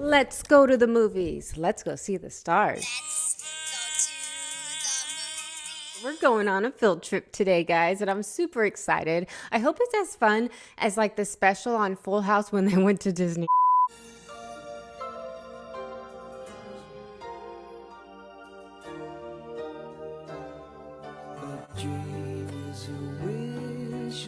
Let's go to the movies. Let's go see the stars. We're going on a field trip today, guys, and I'm super excited. I hope it's as fun as like the special on Full House when they went to Disney.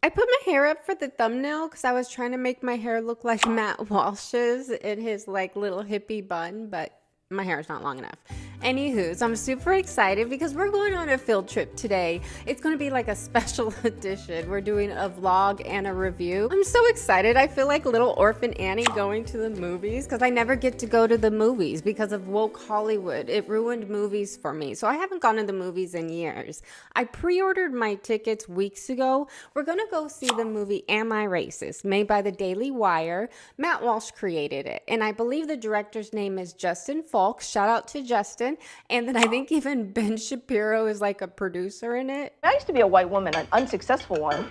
I put my hair up for the thumbnail because I was trying to make my hair look like Matt Walsh's in his like little hippie bun, but my hair is not long enough. Anywho, I'm super excited because we're going on a field trip today. It's going to be like a special edition. We're doing a vlog and a review. I'm so excited. I feel like little orphan Annie going to the movies because I never get to go to the movies because of woke Hollywood. It ruined movies for me. So I haven't gone to the movies in years. I pre-ordered my tickets weeks ago. We're going to go see the movie Am I Racist? Made by the Daily Wire. Matt Walsh created it. And I believe the director's name is Justin Falk. Shout out to Justin. And then I think even Ben Shapiro is like a producer in it. I used to be a white woman, an unsuccessful one,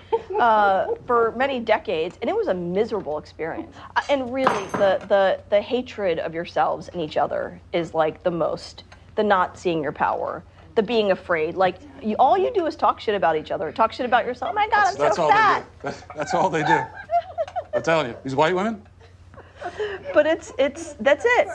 for many decades, and it was a miserable experience. And really, the hatred of yourselves and each other is like the not seeing your power, the being afraid. Like, all you do is talk shit about each other, talk shit about yourself. Oh my God, that's so fat. That's all they do. I'm telling you, these white women. But that's it.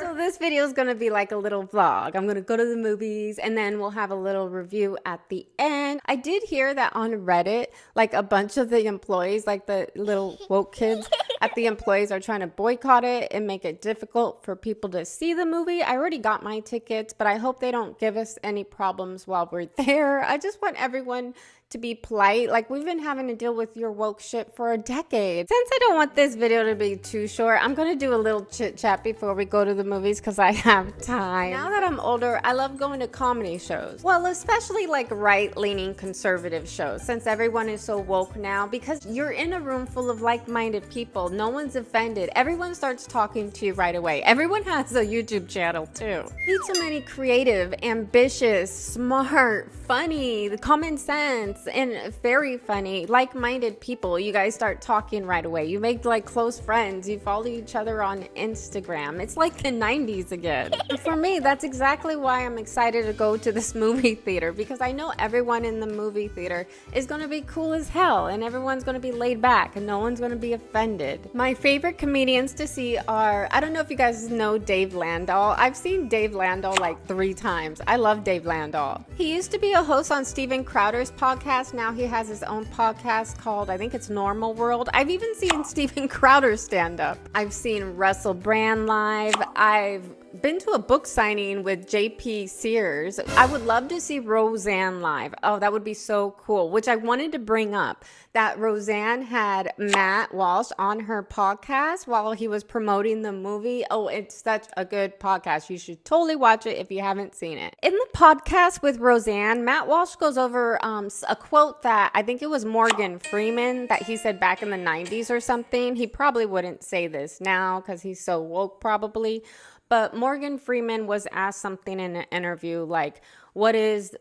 So this video is going to be like a little vlog. I'm going to go to the movies and then we'll have a little review at the end. I did hear that on Reddit, like a bunch of the employees, like the little woke kids at the employees are trying to boycott it and make it difficult for people to see the movie. I already got my tickets, but I hope they don't give us any problems while we're there. I just want everyone to be polite. Like, we've been having to deal with your woke shit for a decade. Since I don't want this video to be too short, I'm gonna do a little chit chat before we go to the movies because I have time. Now that I'm older, I love going to comedy shows. Well, especially like right-leaning conservative shows, since everyone is so woke now, because you're in a room full of like-minded people. No one's offended. Everyone starts talking to you right away. Everyone has a YouTube channel too. Meet so many creative, ambitious, smart, funny, common sense, and very funny, like-minded people. You guys start talking right away. You make like close friends. You follow each other on Instagram. It's like the 90s again. For me, that's exactly why I'm excited to go to this movie theater, because I know everyone in the movie theater is going to be cool as hell and everyone's going to be laid back and no one's going to be offended. My favorite comedians to see are, I don't know if you guys know Dave Landau. I've seen Dave Landau like 3 times. I love Dave Landau. He used to be a host on Steven Crowder's podcast. Now he has his own podcast called, I think it's Normal World. I've even seen Steven Crowder stand up. I've seen Russell Brand live. I've been to a book signing with JP Sears. I would love to see Roseanne live. Oh, that would be so cool. Which I wanted to bring up, that Roseanne had Matt Walsh on her podcast while he was promoting the movie. Oh, it's such a good podcast. You should totally watch it if you haven't seen it. In the podcast with Roseanne, Matt Walsh goes over a quote that I think it was Morgan Freeman that he said back in the 90s or something. He probably wouldn't say this now because he's so woke probably. But Morgan Freeman was asked something in an interview like, what is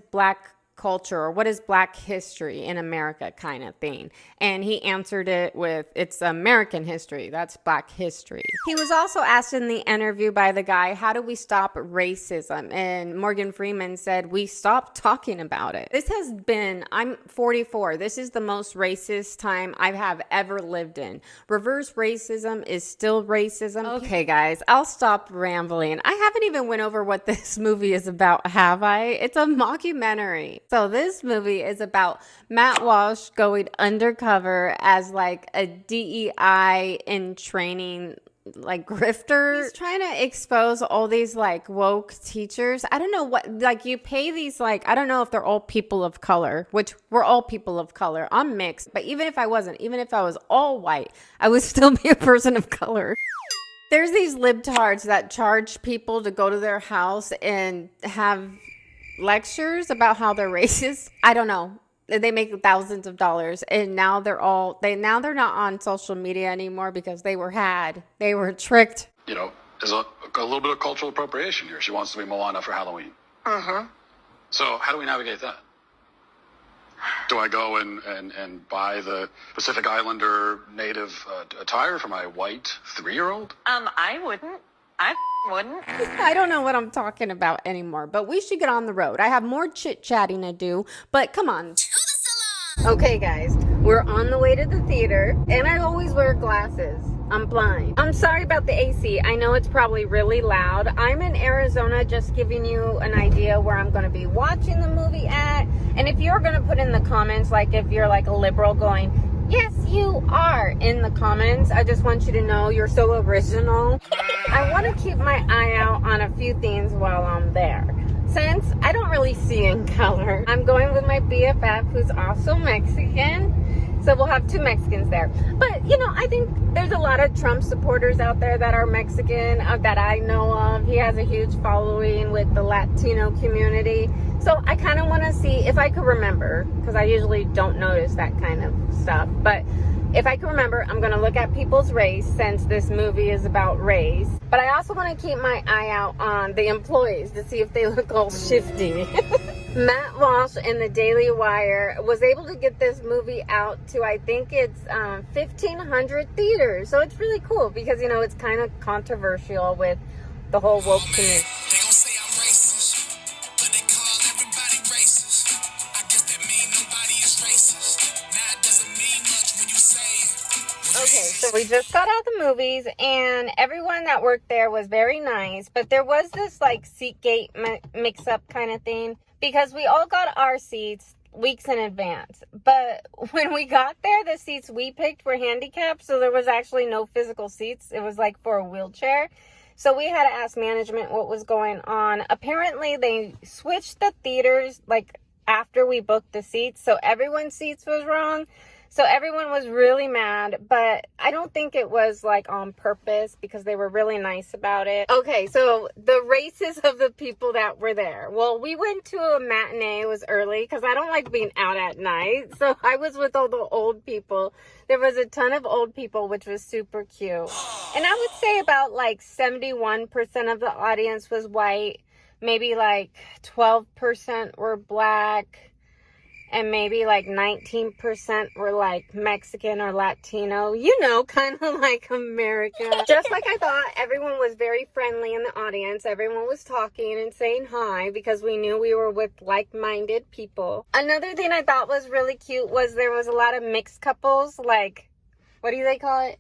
black culture, or what is black history in America, kind of thing. And he answered it with, it's American history. That's black history. He was also asked in the interview by the guy, how do we stop racism? And Morgan Freeman said, we stopped talking about it. This has been, I'm 44. This is the most racist time I have ever lived in. Reverse racism is still racism. Okay, guys, I'll stop rambling. I haven't even went over what this movie is about, have I? It's a mockumentary. So this movie is about Matt Walsh going undercover as like a DEI in training, like grifter. He's trying to expose all these like woke teachers. I don't know what, like you pay these, like, I don't know if they're all people of color, which we're all people of color. I'm mixed, but even if I wasn't, even if I was all white, I would still be a person of color. There's these libtards that charge people to go to their house and have lectures about how they're racist. I don't know. They make thousands of dollars, and now they're not on social media anymore because they were tricked. You know, there's a little bit of cultural appropriation here. She wants to be Moana for Halloween. So how do we navigate that? Do I go and buy the Pacific Islander native attire for my white 3-year-old? I wouldn't. I wouldn't. I don't know what I'm talking about anymore, but we should get on the road. I have more chit-chatting to do, but come on. Okay, guys, we're on the way to the theater, and I always wear glasses. I'm blind. I'm sorry about the AC. I know it's probably really loud. I'm in Arizona, just giving you an idea where I'm going to be watching the movie at. And if you're going to put in the comments, like if you're like a liberal going, yes, you are, in the comments, I just want you to know you're so original. I want to keep my eye out on a few things while I'm there. Since I don't really see in color, I'm going with my BFF who's also Mexican. So we'll have 2 Mexicans there. But, you know, I think there's a lot of Trump supporters out there that are Mexican that I know of. He has a huge following with the Latino community. So I kind of want to see if I could remember, because I usually don't notice that kind of stuff. But if I can remember, I'm going to look at people's race since this movie is about race. But I also want to keep my eye out on the employees to see if they look all shifty. Matt Walsh in the Daily Wire was able to get this movie out to, I think it's 1,500 theaters. So it's really cool because, you know, it's kind of controversial with the whole woke community. They gon' say I'm racist, but they call everybody racist. I guess that mean nobody is racist. Now it doesn't mean much when you say it. Okay, so we just got out the movies, and everyone that worked there was very nice, but there was this like SeatGate mix-up kind of thing because we all got our seats weeks in advance. But when we got there, the seats we picked were handicapped, so there was actually no physical seats. It was like for a wheelchair. So we had to ask management what was going on. Apparently, they switched the theaters like after we booked the seats, so everyone's seats was wrong. So everyone was really mad, but I don't think it was like on purpose because they were really nice about it. Okay, so the races of the people that were there. Well, we went to a matinee. It was early because I don't like being out at night. So I was with all the old people. There was a ton of old people, which was super cute. And I would say about like 71% of the audience was white. Maybe like 12% were black. And maybe like 19% were like Mexican or Latino, you know, kind of like America. Just like I thought, everyone was very friendly in the audience. Everyone was talking and saying hi because we knew we were with like-minded people. Another thing I thought was really cute was there was a lot of mixed couples, like, what do they call it?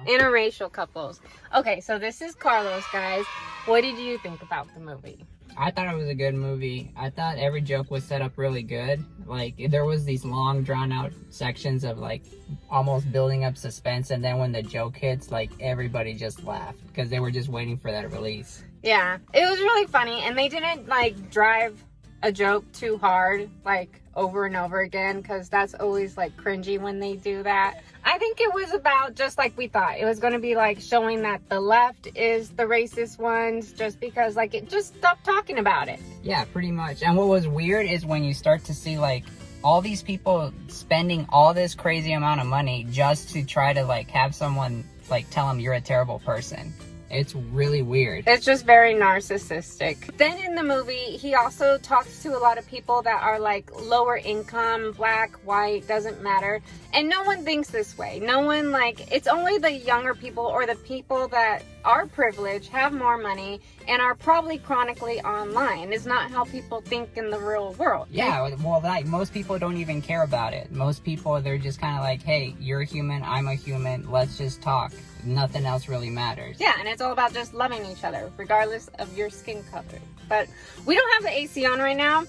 Interracial couples. Okay, so this is Carlos, guys. What did you think about the movie? I thought it was a good movie. I thought every joke was set up really good. Like, there was these long, drawn-out sections of, like, almost building up suspense, and then when the joke hits, like, everybody just laughed because they were just waiting for that release. Yeah, it was really funny, and they didn't, like, drive a joke too hard, like, over and over again, because that's always, like, cringy when they do that. I think it was about just like we thought. It was going to be, like, showing that the left is the racist ones just because, like, it just stopped talking about it. Yeah, pretty much. And what was weird is when you start to see, like, all these people spending all this crazy amount of money just to try to, like, have someone, like, tell them you're a terrible person. It's really weird. It's just very narcissistic. Then in the movie, he also talks to a lot of people that are like lower income, black, white, doesn't matter. And no one thinks this way. No one, like, it's only the younger people or the people that are privileged, have more money, and are probably chronically online. It's not how people think in the real world. Yeah, well, like, most people don't even care about it. Most people, they're just kind of like, hey, you're a human, I'm a human, let's just talk. Nothing else really matters. Yeah, and it's all about just loving each other, regardless of your skin color. But we don't have the AC on right now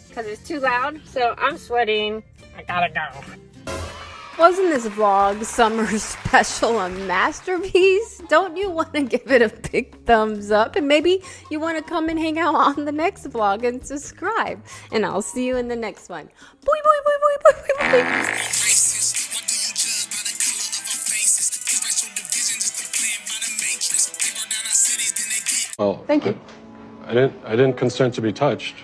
because it's too loud, so I'm sweating. I gotta go. Wasn't this vlog summer special a masterpiece? Don't you want to give it a big thumbs up? And maybe you want to come and hang out on the next vlog and subscribe. And I'll see you in the next one. Boy, boy, boy, boy, boy, boy, boy. Racist. What do you judge by the color of our faces? These racial divisions is the plan by the matrix. They burn down our cities, then they get. Well, Thank you. I didn't consent to be touched.